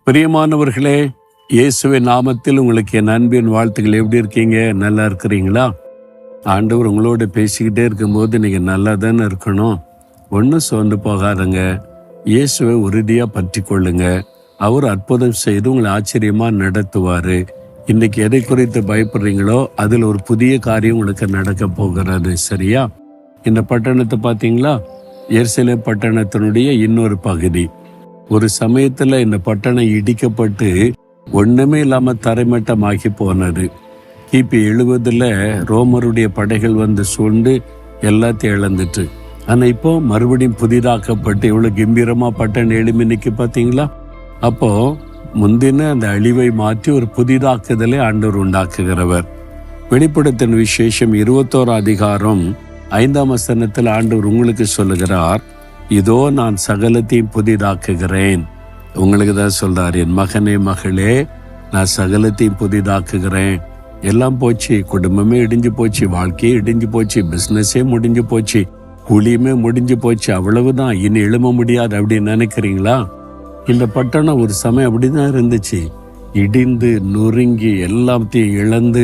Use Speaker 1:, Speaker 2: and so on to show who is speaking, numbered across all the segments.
Speaker 1: பிரியமானவர்களே, இயேசுவின் நாமத்தில் உங்களுக்கு என் அன்பின் வாழ்த்துக்கள். எப்படி இருக்கீங்க? நல்லா இருக்கிறீங்களா? ஆண்டவர் உங்களோட பேசிக்கிட்டே இருக்கும்போது நீங்கள் நல்லா தானே இருக்கணும். ஒன்றும் சோர்ந்து போகாதுங்க. இயேசுவை உறுதியாக பற்றி கொள்ளுங்க. அவர் அற்புதம் செய்து உங்களை ஆச்சரியமாக நடத்துவார். இன்னைக்கு எதை குறித்து பயப்படுறீங்களோ அதில் ஒரு புதிய காரியம் உங்களுக்கு நடக்க போகிறது. சரியா? இந்த பட்டணத்தை பார்த்தீங்களா? எருசலேம் பட்டணத்தினுடைய இன்னொரு பகுதி. ஒரு சமயத்தில் இந்த பட்டணம் இடிக்கப்பட்டு ஒன்றுமே இல்லாமல் தரைமட்டமாகி போனது. கிபி 70 ரோமருடைய படைகள் வந்து சூழ்ந்து எல்லாத்தையும் இழந்துட்டு, ஆனால் இப்போ மறுபடியும் புதிதாக்கப்பட்டு இவ்வளோ கம்பீரமாக பட்டணம் எழுமி நிற்க பார்த்தீங்களா? அப்போ முந்தின அந்த அழிவை மாற்றி ஒரு புதிதாக்குதலை ஆண்டவர் உண்டாக்குகிறவர். வெளிப்படுத்தின விசேஷம் 21 அதிகாரம் 5ஆம் வசனத்தில் ஆண்டவர் உங்களுக்கு சொல்லுகிறார், இதோ நான் சகலத்தையும் புதிதாக்குகிறேன். உங்களுக்கு தான் சொல்றார், என் மகனே மகளே, நான் சகலத்தையும் புதிதாக்குகிறேன். எல்லாம் போச்சு, குடும்பமே இடிஞ்சு போச்சு, வாழ்க்கையே இடிஞ்சு போச்சு, பிஸ்னஸே முடிஞ்சு போச்சு, கூலியுமே முடிஞ்சு போச்சு, அவ்வளவுதான், இனி எழும முடியாது அப்படின்னு நினைக்கிறீங்களா? இந்த பட்டணம் ஒரு சமயம் அப்படிதான் இருந்துச்சு. இடிந்து நொறுங்கி எல்லாத்தையும் இழந்து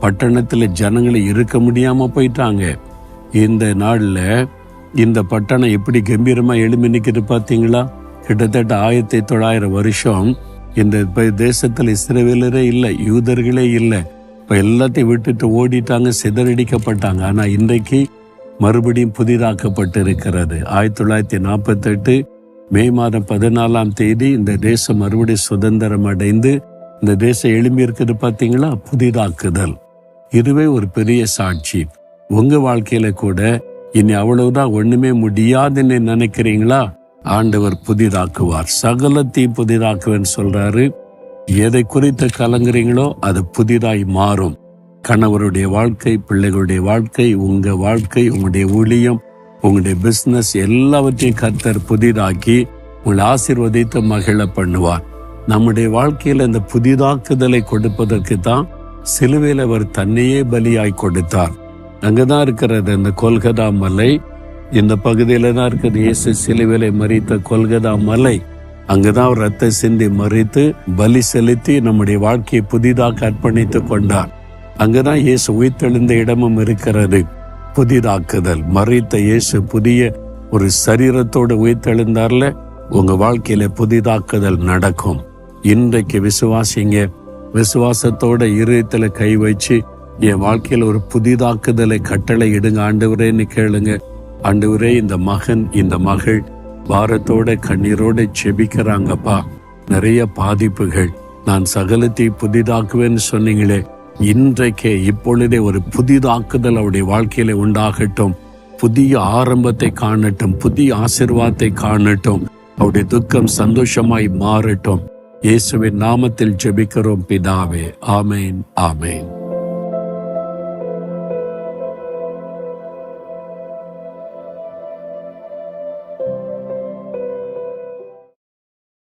Speaker 1: பட்டணத்துல ஜனங்களை இருக்க முடியாம போயிட்டாங்க. இந்த நாள்ல இந்த பட்டணம் எப்படி கம்பீரமா எழுமி நிற்கிறது பார்த்தீங்களா? கிட்டத்தட்ட 1900 வருஷம் இந்த தேசத்துல இஸ்ரவேலரே இல்லை, யூதர்களே இல்லை. இப்ப எல்லாத்தையும் விட்டுட்டு ஓடிட்டாங்க, சிதறடிக்கப்பட்டாங்க. ஆனா இன்றைக்கு மறுபடியும் புதிதாக்கப்பட்டு இருக்கிறது. 1948 மே மாதம் 14ஆம் தேதி இந்த தேசம் மறுபடியும் சுதந்திரம் அடைந்து இந்த தேசம் எழும்பி இருக்குது பார்த்தீங்களா? புதிதாக்குதல். இதுவே ஒரு பெரிய சாட்சி. உங்க வாழ்க்கையில கூட இனி அவ்வளவுதான், ஒண்ணுமே முடியாதுன்னு நினைக்கிறீங்களா? ஆண்டவர் புதிதாக்குவார். சகலத்தையும் புதிதாக்குவேன்னு சொல்றாரு. எதை குறித்து கலங்குறீங்களோ அது புதிதாய் மாறும். கணவருடைய வாழ்க்கை, பிள்ளைகளுடைய வாழ்க்கை, உங்க வாழ்க்கை, உங்களுடைய ஊழியம், உங்களுடைய பிசினஸ் எல்லாவற்றையும் கர்த்தர் புதிதாக்கி உங்களை ஆசீர்வதித்து மகிழ பண்ணுவார். நம்முடைய வாழ்க்கையில இந்த புதிதாக்குதலை கொடுப்பதற்கு தான் சிலுவையில் அவர் தன்னையே பலியாய் கொடுத்தார். அங்கதான் இருக்கிறது இந்த கொல்கதா மலை. இந்த பகுதியில தான் இருக்கிறது இயேசு சிலுவையில மரித்த கொல்கதா மலை. அங்கதான் அவர் ரத்த சிந்தி மறித்து பலி செலுத்தி நம்முடைய வாழ்க்கையை புதிதாக அர்ப்பணித்து கொண்டார். அங்கதான் இயேசு உயிர்த்தெழுந்த இடமும் இருக்கிறது. புதிதாக்குதல். மறித்த இயேசு புதிய ஒரு சரீரத்தோடு உயிர்த்தெழுந்தார்ல, உங்க வாழ்க்கையில புதிதாக்குதல் நடக்கும். இன்றைக்கு விசுவாசிங்க. விசுவாசத்தோட இருதயத்துல கை வச்சு என் வாழ்க்கையில ஒரு புதிதாக்குதலை கட்டளை இடுங்க ஆண்டவரேன்னு கேளுங்க. ஆண்டவரே, இந்த மகன் இந்த மகள் பாரத்தோட கண்ணீரோட செபிக்கிறாங்கப்பா, நிறைய பாதிப்புகள், நான் சகலத்தை புதிதாக்குவேன்னு சொன்னீங்களே, இன்றைக்கே இப்பொழுதே ஒரு புதிதாக்குதல் அவருடைய வாழ்க்கையில உண்டாகட்டும். புதிய ஆரம்பத்தை காணட்டும், புதிய ஆசீர்வாதத்தை காணட்டும். அவருடைய துக்கம் சந்தோஷமாய் மாறட்டும். இயேசுவின் நாமத்தில் ஜெபிக்கிறோம் பிதாவே. ஆமேன், ஆமேன்.